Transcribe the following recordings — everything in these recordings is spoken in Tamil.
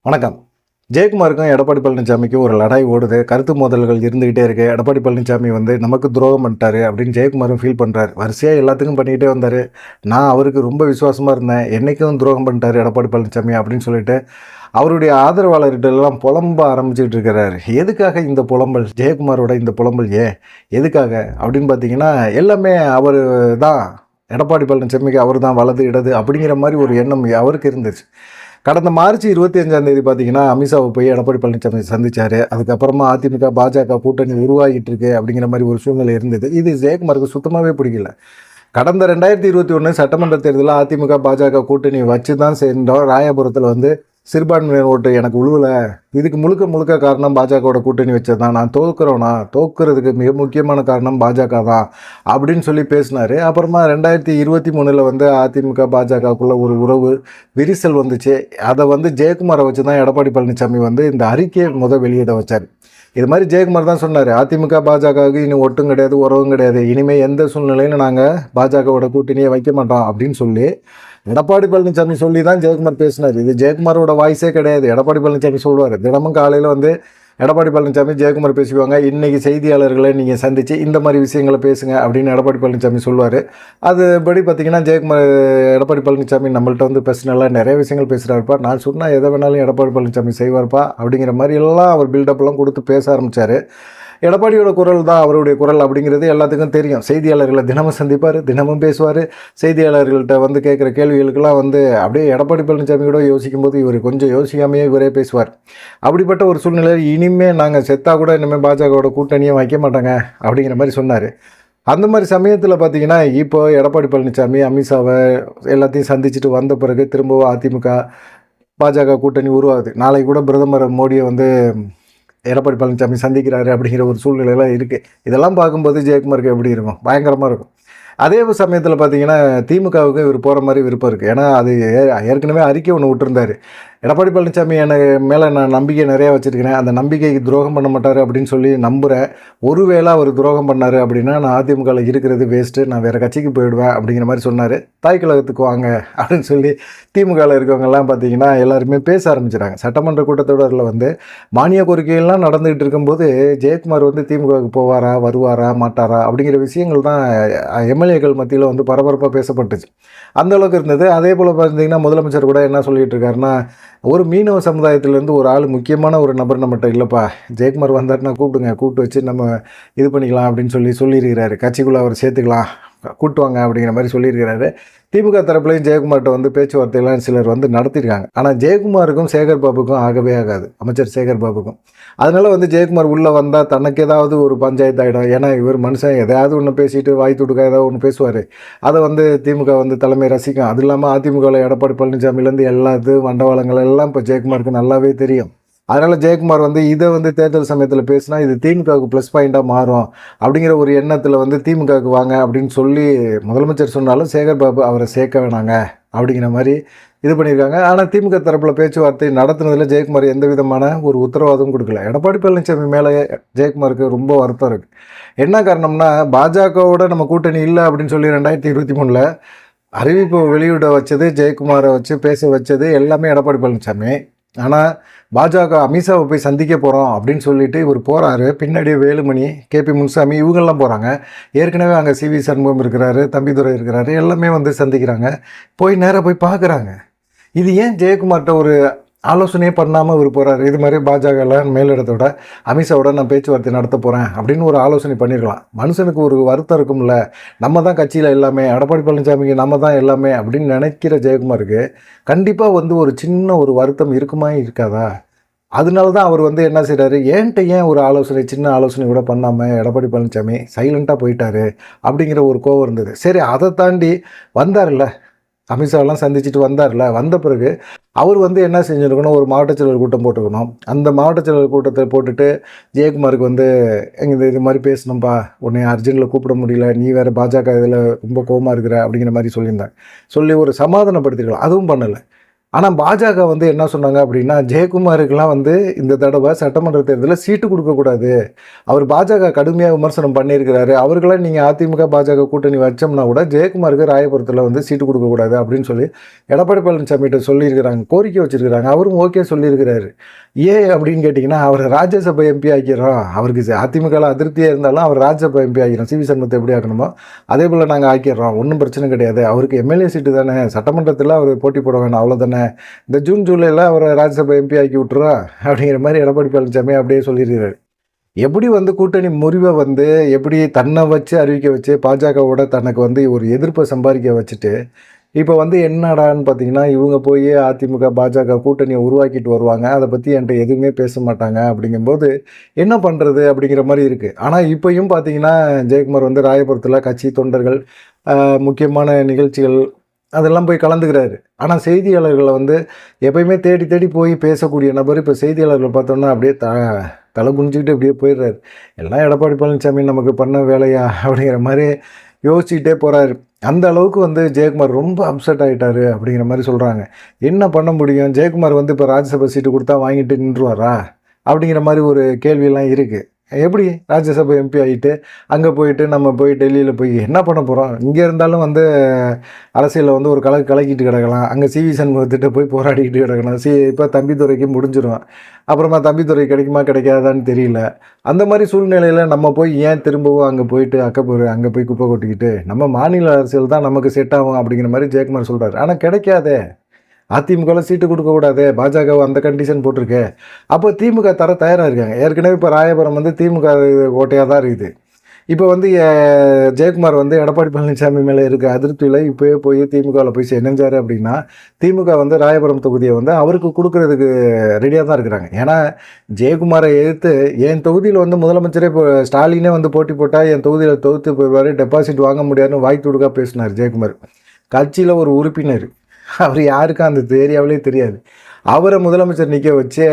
வணக்கம். ஜெயக்குமாருக்கும் எடப்பாடி பழனிசாமிக்கும் ஒரு லடாய் ஓடுது. கருத்து மோதல்கள் இருந்துகிட்டே இருக்கு. எடப்பாடி பழனிசாமி நமக்கு துரோகம் பண்ணிட்டாரு அப்படின்னு ஜெயக்குமாரும் ஃபீல் பண்ணுறாரு. வரிசையாக எல்லாத்துக்கும் பண்ணிக்கிட்டே வந்தார். நான் அவருக்கு ரொம்ப விசுவாசமாக இருந்தேன், என்னைக்கும் துரோகம் பண்ணிட்டாரு எடப்பாடி பழனிசாமி அப்படின்னு சொல்லிட்டு அவருடைய ஆதரவாளர்கிட்டெல்லாம் புலம்ப ஆரம்பிச்சுட்டு இருக்கிறாரு. எதுக்காக இந்த புலம்பல்? ஜெயக்குமாரோட இந்த புலம்பல் எதுக்காக அப்படின்னு பார்த்தீங்கன்னா, எல்லாமே அவர் தான், எடப்பாடி பழனிசாமிக்கு அவர் தான் வலது இடது அப்படிங்கிற மாதிரி ஒரு எண்ணம் அவருக்கு இருந்துச்சு. கடந்த மார்ச் 25 பார்த்தீங்கன்னா, அமித்ஷாவை போய் எடப்பாடி பழனிசாமி சந்திச்சார். அதுக்கப்புறமா அதிமுக பாஜக கூட்டணி உருவாகிட்டு இருக்கு அப்படிங்கிற மாதிரி ஒரு சூழ்நிலை இருந்தது. இது ஜெயக்குமாருக்கு சுத்தமாகவே பிடிக்கல. கடந்த 2021 சட்டமன்ற தேர்தலில் அதிமுக பாஜக கூட்டணி வச்சு தான் சேர்ந்தோம். ராயபுரத்தில் சிறுபான்மையினர் ஓட்டு எனக்கு உழுவலை, இதுக்கு முழுக்க காரணம் பாஜகவோட கூட்டணி வச்சது தான், நான் தோக்குறதுக்கு மிக முக்கியமான காரணம் பாஜக தான் அப்படின்னு சொல்லி பேசினார். அப்புறமா 2023 அதிமுக பாஜகக்குள்ளே ஒரு உறவு விரிசல் வந்துச்சு. அதை ஜெயக்குமாரை வச்சு தான் எடப்பாடி பழனிசாமி இந்த அறிக்கையை வெளியிட வச்சார். இது மாதிரி ஜெயக்குமார் தான் சொன்னார், அதிமுக பாஜகவுக்கு இனி ஒட்டும் கிடையாது, உறவும் கிடையாது, இனிமேல் எந்த சூழ்நிலையிலும் நாங்கள் பாஜகவோட கூட்டணியை வைக்க மாட்டோம் அப்படின்னு சொல்லி எடப்பாடி பழனிசாமி சொல்லி தான் ஜெயக்குமார் பேசினார். இது ஜெயக்குமாரோட வாய்ஸே கிடையாது, எடப்பாடி பழனிசாமி சொல்லுவார். தினமும் காலையில் எடப்பாடி பழனிசாமி ஜெயக்குமார் பேசுவாங்க. இன்றைக்கி செய்தியாளர்களை நீங்கள் சந்தித்து இந்த மாதிரி விஷயங்களை பேசுங்க அப்படின்னு எடப்பாடி பழனிசாமி சொல்லுவார். அதுபடி பார்த்திங்கன்னா ஜெயக்குமார் எடப்பாடி பழனிசாமி நம்மள்ட்ட பேசினால நிறைய விஷயங்கள் பேசுகிறாருப்பா, நான் சொன்னால் எதை வேணாலும் எடப்பாடி பழனிசாமி செய்வார்ப்பா அப்படிங்கிற மாதிரி எல்லாம் அவர் பில்டப்லாம் கொடுத்து பேச ஆரம்பித்தார். எடப்பாடியோட குரல் தான் அவருடைய குரல் அப்படிங்கிறது எல்லாத்துக்கும் தெரியும். செய்தியாளர்களை தினமும் சந்திப்பார், தினமும் பேசுவார். செய்தியாளர்கள்ட்ட கேட்குற கேள்விகளுக்கெல்லாம் அப்படியே எடப்பாடி பழனிசாமி கூட யோசிக்கும்போது இவர் கொஞ்சம் யோசிக்காமையே இவரே பேசுவார். அப்படிப்பட்ட ஒரு சூழ்நிலையில் இனிமேல் நாங்கள் செத்தா கூட இனிமேல் பாஜகவோட கூட்டணியை வைக்க மாட்டாங்க அப்படிங்கிற மாதிரி சொன்னார். அந்த மாதிரி சமயத்தில் பார்த்திங்கன்னா, இப்போ எடப்பாடி பழனிசாமி அமித்ஷாவை எல்லாத்தையும் சந்திச்சுட்டு வந்த பிறகு திரும்பவும் அதிமுக பாஜக கூட்டணி உருவாகுது. நாளைக்கு கூட பிரதமர் மோடியை எடப்பாடி பழனிசாமி சந்திக்கிறாரு அப்படிங்கிற ஒரு சூழ்நிலையெல்லாம் இருக்குது. இதெல்லாம் பார்க்கும்போது ஜெயக்குமாருக்கு எப்படி இருக்கும்? பயங்கரமாக இருக்கும். அதே சமயத்தில் பார்த்தீங்கன்னா, திமுகவுக்கு இவர் போகிற மாதிரி விருப்பம் இருக்குது. ஏன்னா அது ஏற்கனவே அறிக்கை ஒன்று விட்டுருந்தார். எடப்பாடி பழனிசாமி எனக்கு மேலே நான் நம்பிக்கை நிறையா வச்சுருக்கிறேன், அந்த நம்பிக்கைக்கு துரோகம் பண்ண மாட்டார் அப்படின்னு சொல்லி நம்புகிறேன். ஒருவேளை அவர் துரோகம் பண்ணார் அப்படின்னா நான் அதிமுகவில் இருக்கிறது வேஸ்ட்டு, நான் வேறு கட்சிக்கு போயிடுவேன் அப்படிங்கிற மாதிரி சொன்னார். தாய் கழகத்துக்கு வாங்க அப்படின்னு சொல்லி திமுகவில் இருக்கவங்கெல்லாம் பார்த்திங்கன்னா எல்லாருமே பேச ஆரம்பிச்சிட்டாங்க. சட்டமன்ற கூட்டத்தொடரில் மானிய கோரிக்கைகள்லாம் நடந்துகிட்டு இருக்கும்போது ஜெயக்குமார் திமுகவுக்கு போவாரா, வருவாரா, மாட்டாரா அப்படிங்கிற விஷயங்கள் தான் எம்எல்ஏக்கள் மத்தியில் பரபரப்பாக பேசப்பட்டுச்சு. அந்தளவுக்கு இருந்தது. அதே போல் பார்த்திங்கன்னா முதலமைச்சர் கூட என்ன சொல்லிகிட்டு இருக்காருன்னா, ஒரு மீனவ சமுதாயத்திலேருந்து ஒரு ஆள், முக்கியமான ஒரு நபர் நம்மகிட்ட இல்லைப்பா, ஜெயக்குமார் வந்தாருன்னா கூப்பிட்டு வச்சு நம்ம இது பண்ணிக்கலாம் அப்படின்னு சொல்லியிருக்கிறாரு. கட்சிக்குள்ளே அவர் சேர்த்துக்கலாம், கூட்டுவாங்க அப்படிங்கிற மாதிரி சொல்லியிருக்கிறாரு. திமுக தரப்புலையும் ஜெயக்குமார்கிட்ட பேச்சுவார்த்தையெல்லாம் சிலர் நடத்தியிருக்காங்க. ஆனால் ஜெயக்குமாருக்கும் சேகர் பாபுக்கும் ஆகவே ஆகாது, அமைச்சர் சேகர் பாபுக்கும். அதனால் ஜெயக்குமார் உள்ளே வந்தால் தனக்கு ஏதாவது ஒரு பஞ்சாயத்து ஆகிடும். ஏன்னா இவர் மனுஷன் எதையாவது ஒன்று பேசிட்டு வாய் துடுக்க ஏதாவது ஒன்று பேசுவார். அதை திமுக தலைமை ரசிக்கும். அது இல்லாமல் அதிமுகவில் எடப்பாடி பழனிசாமிலேருந்து எல்லாத்துக்கும் வண்டவாளங்கள் எல்லாம் இப்போ ஜெயக்குமாருக்கு நல்லாவே தெரியும். அதனால் ஜெயக்குமார் இதை தேர்தல் சமயத்தில் பேசினா இது திமுகவுக்கு ப்ளஸ் பாயிண்ட்டாக மாறும் அப்படிங்கிற ஒரு எண்ணத்தில் திமுகவுக்கு வாங்க அப்படின்னு சொல்லி முதலமைச்சர் சொன்னாலும் சேகர் பாபு அவரை சேர்க்க வேணாங்க அப்படிங்கிற மாதிரி இது பண்ணியிருக்காங்க. ஆனால் திமுக தரப்பில் பேச்சுவார்த்தை நடத்துனதில் ஜெயக்குமார் எந்த விதமான ஒரு உத்தரவாதமும் கொடுக்கல. எடப்பாடி பழனிசாமி மேலே ஜெயக்குமாருக்கு ரொம்ப வருத்தம் இருக்குது. என்ன காரணம்னா, பாஜகவோட நம்ம கூட்டணி இல்லை அப்படின்னு சொல்லி 2023 அறிவிப்பு வெளியிட வச்சது, ஜெயக்குமாரை வச்சு பேச வச்சது எல்லாமே எடப்பாடி பழனிசாமி. ஆனால் பாஜக அமித்ஷாவை போய் சந்திக்க போகிறோம் அப்படின்னு சொல்லிட்டு இவர் போகிறாரு. பின்னாடியே வேலுமணி, கேபி முனுசாமி இவங்கெல்லாம் போகிறாங்க. ஏற்கனவே அங்கே சிவி சண்முகம் இருக்கிறாரு, தம்பிதுரை இருக்கிறாரு, எல்லாமே சந்திக்கிறாங்க. நேராக போய் பார்க்குறாங்க. இது ஏன் ஜெயக்குமார்கிட்ட ஒரு ஆலோசனையே பண்ணாமல் இவர் போகிறாரு? இது மாதிரி பாஜகவில் மேலிடத்தோட அமித்ஷாவோட நான் பேச்சுவார்த்தை நடத்த போகிறேன் அப்படின்னு ஒரு ஆலோசனை பண்ணியிருக்கலாம். மனுஷனுக்கு ஒரு வருத்தம் இருக்கும்ல, நம்ம தான் கட்சியில் எல்லாமே, எடப்பாடி பழனிசாமிக்கு நம்ம தான் எல்லாமே அப்படின்னு நினைக்கிற ஜெயக்குமாருக்கு கண்டிப்பாக ஒரு சின்ன ஒரு வருத்தம் இருக்குமா இருக்காதா? அதனால தான் அவர் என்ன செய்கிறாரு, ஏன் ஒரு ஆலோசனை, சின்ன ஆலோசனை கூட பண்ணாமல் எடப்பாடி பழனிசாமி சைலண்ட்டாக போயிட்டாரு அப்படிங்கிற ஒரு கோவம் இருந்தது. சரி, அதை தாண்டி வந்தார்ல, அமித்ஷாவெல்லாம் சந்திச்சுட்டு வந்தார்ல, வந்த பிறகு அவர் என்ன செஞ்சுருக்கணும், ஒரு மாவட்ட செயலர் கூட்டம் போட்டுக்கணும். அந்த மாவட்ட செயலர் கூட்டத்தை போட்டுட்டு ஜெயக்குமாருக்கு இது மாதிரி பேசணும்ப்பா, உன்னை அர்ஜென்ட்டில் கூப்பிட முடியல, நீ வேறு பாஜக இதில் ரொம்ப கோவமாக இருக்கிற அப்படிங்கிற மாதிரி சொல்லியிருந்தாங்க. சொல்லி ஒரு சமாதானப்படுத்திக்கலாம். அதுவும் பண்ணலை. ஆனா பாஜக வந்து என்ன சொன்னாங்க அப்படின்னா, ஜெயக்குமாருக்குலாம் வந்து இந்த தடவ சட்டமன்ற தேர்தல்ல சீட்டு குடுக்கக்கூடாது. அவர் பாஜக கடுமையா விமர்சனம் பண்ணியிருக்கிறாரு. அவருக்கெல்லாம் நீங்க அதிமுக, பாஜக கூட்டணி வச்சோம்னா கூட ஜெயக்குமாருக்கு ராயபுரத்தில வந்து சீட்டு குடுக்கக்கூடாது அப்படின்னு சொல்லி எடப்பாடி பழனிசாமிட்ட சொல்லியிருக்கிறாங்க. கோரிக்கை வச்சிருக்கிறாங்க. அவரும் ஓகே சொல்லியிருக்கிறாரு. ஏன் அப்படின்னு கேட்டீங்கன்னா, அவர ராஜ்யசபா எம்பி ஆக்கிறோம். அவருக்கு அதிமுகல அதிருப்தியா இருந்தாலும் அவர் ராஜ்யசபா எம்பி ஆக்கிறோம். சி.வி. சண்முகத்த எப்படி ஆக்கணுமோ, அதேபோல நாங்க ஆக்கிர்றோம். ஒண்ணும் பிரச்சனை கிடையாது. அவருக்கு எம்எல்ஏ சீட்டு தானே, சட்டமன்றத்தில அவரு போட்டி போட வேணாம் அவ்வளோதானே. இந்த ஜூன், ஜூலைல அவர ராஜ்யசபா எம்பி ஆக்கி விட்டுறோம் அப்படிங்கிற மாரி எடப்பாடி பழனிசாமி அப்படியே சொல்லியிருக்கிறாரு. எப்படி வந்து கூட்டணி முறிவ வந்து எப்படி தன்னை வச்சு அறிவிக்க வச்சு பாஜகவோட தனக்கு வந்து ஒரு எதிர்ப்பை சம்பாதிக்க வச்சுட்டு, இப்போ வந்து என்னடான்னு பார்த்தீங்கன்னா, இவங்க போய் அதிமுக, பாஜக கூட்டணியை உருவாக்கிட்டு வருவாங்க. அதை பத்தி என்ட்ட எதுவுமே பேச மாட்டாங்க. அப்படிங்கும்போது, என்ன பண்றது? அப்படிங்கிற மாரி இருக்கு. ஆனா இப்பயும் பார்த்தீங்கன்னா, ஜெயக்குமார் வந்து ராயபுரத்தில கட்சி தொண்டர்கள், முக்கியமான நிகழ்ச்சிகள் அதெல்லாம் போய் கலந்துக்கிறாரு. ஆனா செய்தியாளர்கள வந்து எப்பயுமே தேடி தேடி போய் பேசக்கூடிய நபர், இப்ப செய்தியாளர்கள பார்த்தோம்னா அப்படியே தலை குனிஞ்சுக்கிட்டு அப்படியே போயிடுறாரு. எல்லாம் எடப்பாடி பழனிசாமி நமக்கு பண்ண வேலையா? அப்படிங்கிற மாரி யோசிச்சுக்கிட்டே போறாரு. அந்த அளவுக்கு வந்து ஜெயக்குமார் ரொம்ப அப்செட் ஆயிட்டாரு அப்படிங்கிற மாரி சொல்றாங்க. என்ன பண்ண முடியும்? ஜெயக்குமார் வந்து இப்ப ராஜ்யசபா சீட்டு குடுத்தா வாங்கிட்டு நின்றுவாரா? அப்படிங்கிற மாரி ஒரு கேள்வியெல்லாம் இருக்கு. எப்படி ராஜ்யசபா எம்பி ஆயிட்டு, அங்க போயிட்டு நம்ம போய் டெல்லியில போய் என்ன பண்ண போறோம்? இங்க இருந்தாலும் வந்து அரசியல்ல வந்து ஒரு கலக்கிட்டு கிடக்கலாம். அங்க சி.வி. சண்முகத்திட்ட போய் போராடிக்கிட்டு கிடக்கணும். இப்ப தம்பிதுரைக்கு முடிஞ்சிரும். அப்புறமா தம்பிதுரை கிடைக்குமா கிடைக்காதான்னு தெரியல. அந்த மாரி சூழ்நிலையில நம்ம போய் ஏன் திரும்பவும் அங்க போயிட்டு அங்க போய் குப்பை கொட்டிக்கிட்டு, நம்ம மாநில அரசியல் தான் நமக்கு செட் ஆகும் அப்படிங்கிற மாரி ஜெயக்குமார் சொல்றாரு. ஆனா கிடைக்காதே. அதிமுகல சீட்டு குடுக்கக்கூடாது. பாஜக அந்த கண்டிஷன் போட்டிருக்கு. அப்போ திமுக தர தயாரா இருக்காங்க. ஏற்கனவே இப்போ ராயபுரம் வந்து திமுக கோட்டையா தான் இருக்குது. இப்போ வந்து ஜெயக்குமார் வந்து எடப்பாடி பழனிசாமி மேல இருக்க அதிருப்தியில இப்பயே போய் திமுகல போய் இணைஞ்சாரு அப்படின்னா, திமுக வந்து ராயபுரம் தொகுதியை வந்து அவருக்கு குடுக்குறதுக்கு ரெடியா தான் இருக்கிறாங்க. ஏன்னா, ஜெயக்குமாரை எதிர்த்து என் தொகுதியில வந்து முதலமைச்சரே இப்போ ஸ்டாலினே வந்து போட்டி போட்டா என் தொகுதியில தோத்து போயிருவாரு. டெபாசிட் வாங்க முடியாதுன்னு வாய் துடுக்கா பேசினார் ஜெயக்குமார். கட்சியில ஒரு உறுப்பினர். அவர் யாருக்கும் அந்த ஏரியாவிலே தெரியாது. அவர முதலமைச்சர் நிக்க வச்சு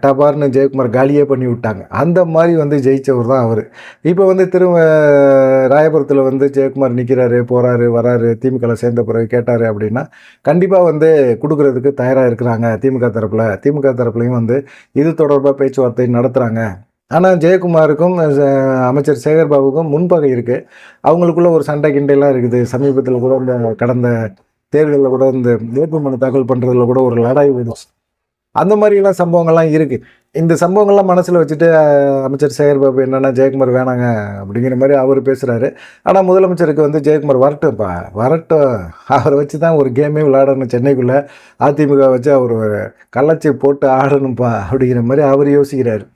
டபார்னு ஜெயக்குமார் காலியே பண்ணி விட்டாங்க. அந்த மாரி வந்து ஜெயிச்சவர் தான் அவரு. இப்போ வந்து திரும்ப ராயபுரத்தில வந்து ஜெயக்குமார் நிற்கிறாரு, போறாரு, வராரு, திமுகல சேர்ந்த பிறகு கேட்டாரு அப்படின்னா, கண்டிப்பா வந்து குடுக்குறதுக்கு தயாரா இருக்கிறாங்க திமுக தரப்புல. திமுக தரப்புலயும் வந்து இது தொடர்பா பேச்சுவார்த்தை நடத்துறாங்க. ஆனா ஜெயக்குமாருக்கும் அமைச்சர் சேகர்பாபுக்கும் முன்பகை இருக்கு. அவங்களுக்குள்ள ஒரு சண்டை கிண்டைலாம் இருக்குது. சமீபத்தில கூட இந்த கடந்த தேர்தலில் கூட இந்த வேட்புமனு தாக்கல் பண்ணுறதுல கூட ஒரு லடாய் போயிடுச்சு. அந்த மாதிரிலாம் சம்பவங்கள்லாம் இருக்குது. இந்த சம்பவங்கள்லாம் மனசில் வச்சுட்டு அமைச்சர் சேகர்பாபு என்னென்னா ஜெயக்குமார் வேணாங்க அப்படிங்கிற மாதிரி அவர் பேசுகிறாரு. ஆனால் முதலமைச்சருக்கு வந்து ஜெயக்குமார் வரட்டும்ப்பா வரட்டும், அவரை வச்சு தான் ஒரு கேமே விளையாடணும் சென்னைக்குள்ளே, அதிமுக வச்சு அவர் கள்ளச்சி போட்டு ஆடணும்ப்பா அப்படிங்கிற மாதிரி அவர் யோசிக்கிறார்.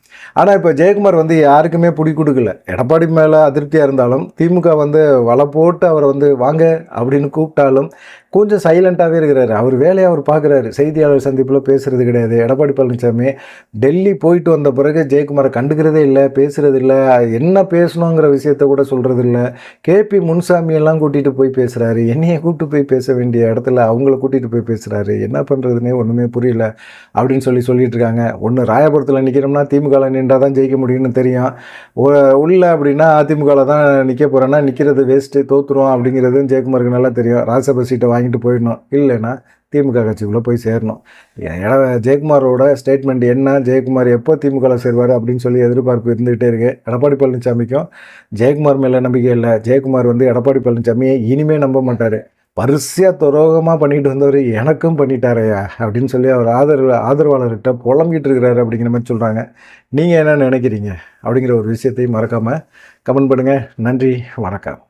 ஆனால் இப்போ ஜெயக்குமார் வந்து யாருக்குமே பிடி கொடுக்கல. எடப்பாடி மேலே அதிருப்தியாக இருந்தாலும் திமுக வந்து வலை போட்டு அவரை வந்து வாங்க அப்படின்னு கூப்பிட்டாலும் கொஞ்சம் சைலண்ட்டாகவே இருக்கிறாரு. அவர் வேலையை அவர் பார்க்குறாரு. செய்தியாளர் சந்திப்பில் பேசுகிறது கிடையாது. எடப்பாடி பழனிசாமி டெல்லி போயிட்டு வந்த பிறகு ஜெயக்குமாரை கண்டுக்கிறதே இல்லை, பேசுகிறது இல்லை, என்ன பேசணுங்கிற விஷயத்த கூட சொல்கிறது இல்லை. கேபி முன்சாமியெல்லாம் கூட்டிகிட்டு போய் பேசுகிறாரு. என்னையை கூப்பிட்டு போய் பேச வேண்டிய இடத்துல அவங்கள கூட்டிகிட்டு போய் பேசுகிறாரு. என்ன பண்ணுறதுனே ஒன்றுமே புரியல அப்படின்னு சொல்லிட்டு இருக்காங்க. ஒன்று ராயபுரத்தில் நிற்கிறோம்னா திமுகவில் நின்றால் தான் ஜெயிக்க முடியும்னு தெரியும். உள்ள அப்படின்னா அதிமுகவில் தான் நிற்க போகிறேன்னா நிற்கிறது வேஸ்ட்டு, தோற்றுரும் அப்படிங்கிறது ஜெயக்குமாருக்கு நல்லா தெரியும். ராஜ்யசபா சீட்டை வாங்கிட்டு போயிடணும். இல்லைன்னா திமுக கட்சிக்குள்ளே போய் சேரணும். ஜெயக்குமாரோட ஸ்டேட்மெண்ட் என்ன, ஜெயக்குமார் எப்போ திமுகவில் சேருவார் அப்படின்னு சொல்லி எதிர்பார்ப்பு இருந்துகிட்டே இருக்கு. எடப்பாடி பழனிசாமிக்கும் ஜெயக்குமார் மேலே நம்பிக்கை இல்லை. ஜெயக்குமார் வந்து எடப்பாடி பழனிசாமியை இனிமே நம்ப மாட்டார். வரிசையாக துரோகமாக பண்ணிட்டு வந்தவர் எனக்கும் பண்ணிட்டாரையா அப்படின்னு சொல்லி அவர் ஆதரவாளர்கிட்ட புலம்பிக்கிட்டு இருக்கிறாரு அப்படிங்கிற மாதிரி சொல்கிறாங்க. நீங்கள் என்ன நினைக்கிறீங்க அப்படிங்கிற ஒரு விஷயத்தையும் மறக்காமல் கமெண்ட் பண்ணுங்கள். நன்றி, வணக்கம்.